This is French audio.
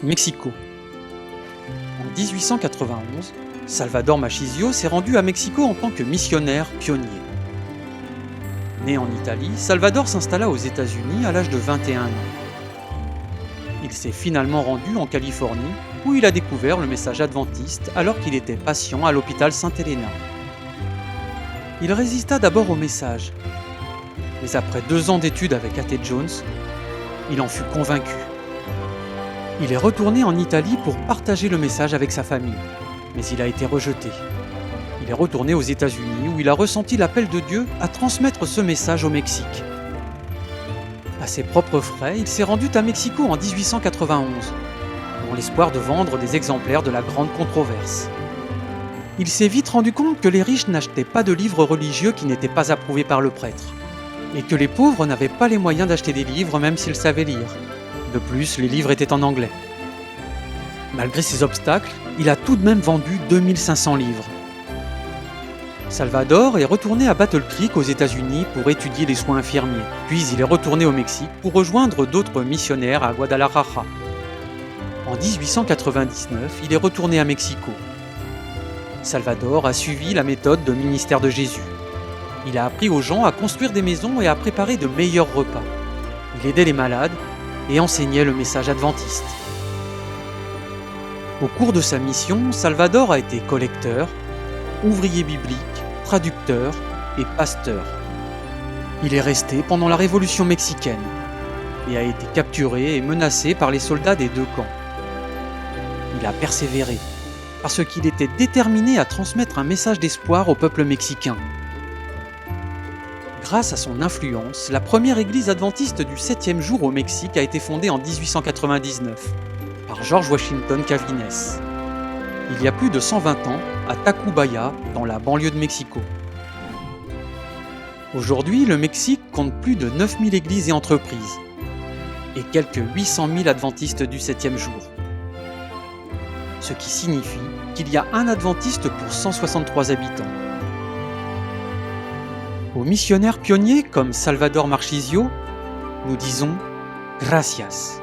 Mexico. En 1891, Salvador Machisio s'est rendu à Mexico en tant que missionnaire pionnier. Né en Italie, Salvador s'installa aux États-Unis à l'âge de 21 ans. Il s'est finalement rendu en Californie, où il a découvert le message adventiste alors qu'il était patient à l'hôpital Sainte-Helena. Il résista d'abord au message, mais après 2 ans d'études avec A.T. Jones, il en fut convaincu. Il est retourné en Italie pour partager le message avec sa famille, mais il a été rejeté. Il est retourné aux États-Unis où il a ressenti l'appel de Dieu à transmettre ce message au Mexique. À ses propres frais, il s'est rendu à Mexico en 1891, dans l'espoir de vendre des exemplaires de la Grande Controverse. Il s'est vite rendu compte que les riches n'achetaient pas de livres religieux qui n'étaient pas approuvés par le prêtre, et que les pauvres n'avaient pas les moyens d'acheter des livres même s'ils savaient lire. De plus, les livres étaient en anglais. Malgré ces obstacles, il a tout de même vendu 2500 livres. Salvador est retourné à Battle Creek aux États-Unis pour étudier les soins infirmiers, puis il est retourné au Mexique pour rejoindre d'autres missionnaires à Guadalajara. En 1899, il est retourné à Mexico. Salvador a suivi la méthode de ministère de Jésus. Il a appris aux gens à construire des maisons et à préparer de meilleurs repas. Il aidait les malades et enseignait le message adventiste. Au cours de sa mission, Salvador a été collecteur, ouvrier biblique, traducteur et pasteur. Il est resté pendant la Révolution mexicaine et a été capturé et menacé par les soldats des 2 camps. Il a persévéré parce qu'il était déterminé à transmettre un message d'espoir au peuple mexicain. Grâce à son influence, la première église adventiste du 7e jour au Mexique a été fondée en 1899 par George Washington Cavines. Il y a plus de 120 ans, à Tacubaya, dans la banlieue de Mexico. Aujourd'hui, le Mexique compte plus de 9000 églises et entreprises, et quelques 800 000 adventistes du 7e jour. Ce qui signifie qu'il y a un adventiste pour 163 habitants. Aux missionnaires pionniers comme Salvador Machisio, nous disons gracias.